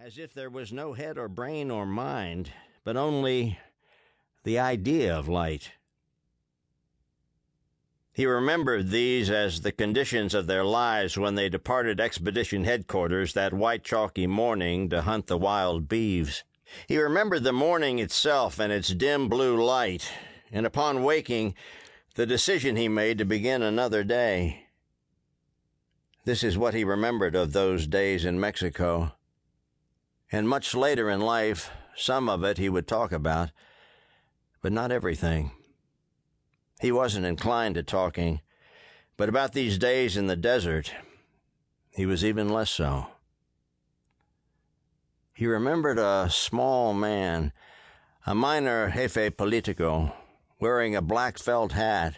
as if there was no head or brain or mind, but only the idea of light. He remembered these as the conditions of their lives when they departed expedition headquarters that white chalky morning to hunt the wild beeves. He remembered the morning itself and its dim blue light, and upon waking, the decision he made to begin another day. This is what he remembered of those days in Mexico. And much later in life, some of it he would talk about, but not everything. He wasn't inclined to talking, but about these days in the desert, he was even less so. He remembered a small man, a minor jefe politico, wearing a black felt hat.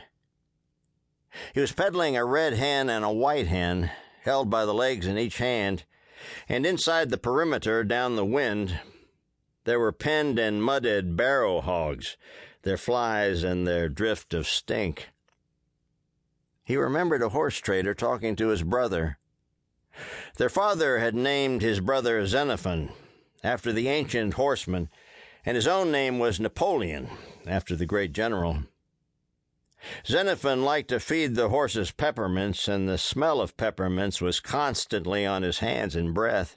He was peddling a red hen and a white hen, held by the legs in each hand, and inside the perimeter down the wind, there were penned and mudded barrow hogs, their flies and their drift of stink. He remembered a horse trader talking to his brother. Their father had named his brother Xenophon, after the ancient horseman, and his own name was Napoleon, after the great general. Xenophon liked to feed the horses peppermints, and the smell of peppermints was constantly on his hands and breath.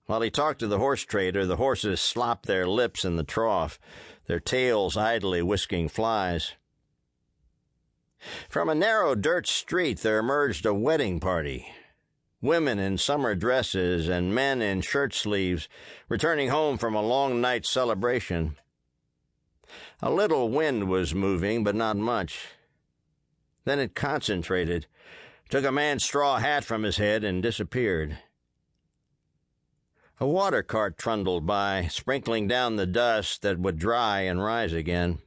While he talked to the horse trader, the horses slopped their lips in the trough, their tails idly whisking flies. From a narrow dirt street there emerged a wedding party. Women in summer dresses and men in shirt sleeves, returning home from a long night's celebration. A little wind was moving, but not much. Then it concentrated, took a man's straw hat from his head, and disappeared. A water cart trundled by, sprinkling down the dust that would dry and rise again.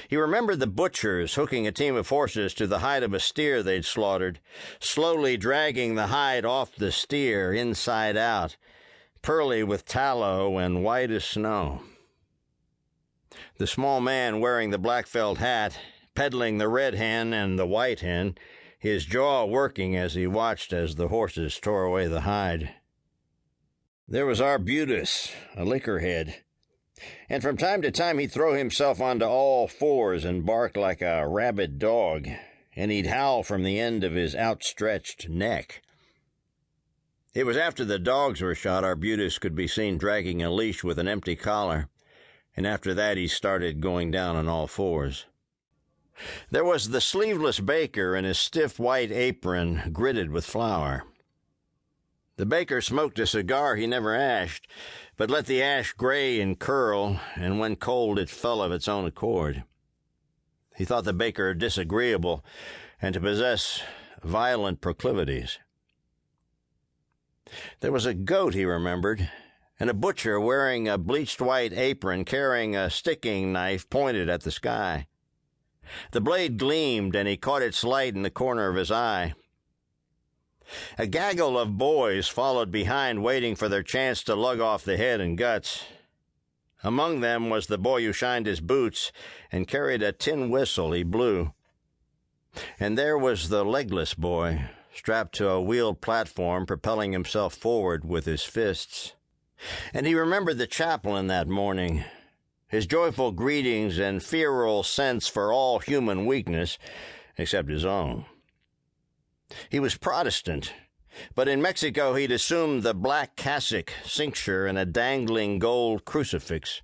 He remembered the butchers hooking a team of horses to the hide of a steer they'd slaughtered, slowly dragging the hide off the steer inside out, pearly with tallow and white as snow. The small man wearing the black felt hat, peddling the red hen and the white hen, his jaw working as he watched as the horses tore away the hide. There was Arbutus, a liquorhead, and from time to time he'd throw himself onto all fours and bark like a rabid dog, and he'd howl from the end of his outstretched neck. It was after the dogs were shot Arbutus could be seen dragging a leash with an empty collar, and after that he started going down on all fours. There was the sleeveless baker in his stiff white apron gridded with flour. The baker smoked a cigar he never ashed, but let the ash gray and curl, and when cold it fell of its own accord. He thought the baker disagreeable, and to possess violent proclivities. There was a goat, he remembered, and a butcher wearing a bleached white apron carrying a sticking knife pointed at the sky. The blade gleamed, and he caught its light in the corner of his eye. A gaggle of boys followed behind, waiting for their chance to lug off the head and guts. Among them was the boy who shined his boots and carried a tin whistle he blew. And there was the legless boy, strapped to a wheeled platform, propelling himself forward with his fists. And he remembered the chaplain that morning, his joyful greetings and feral sense for all human weakness, except his own. He was Protestant, but in Mexico he'd assumed the black cassock, cincture, and a dangling gold crucifix.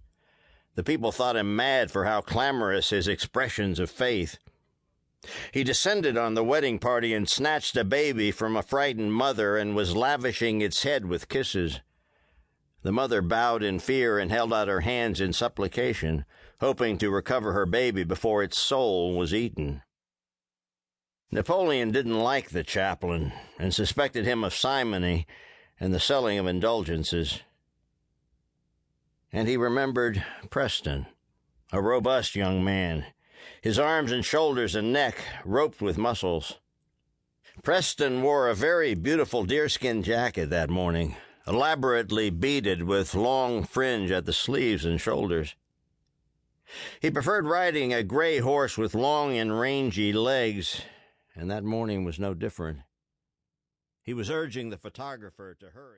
The people thought him mad for how clamorous his expressions of faith. He descended on the wedding party and snatched a baby from a frightened mother and was lavishing its head with kisses. The mother bowed in fear and held out her hands in supplication, hoping to recover her baby before its soul was eaten. Napoleon didn't like the chaplain and suspected him of simony and the selling of indulgences. And he remembered Preston, a robust young man, his arms and shoulders and neck roped with muscles. Preston wore a very beautiful deerskin jacket that morning, elaborately beaded with long fringe at the sleeves and shoulders. He preferred riding a gray horse with long and rangy legs, and that morning was no different. He was urging the photographer to hurry.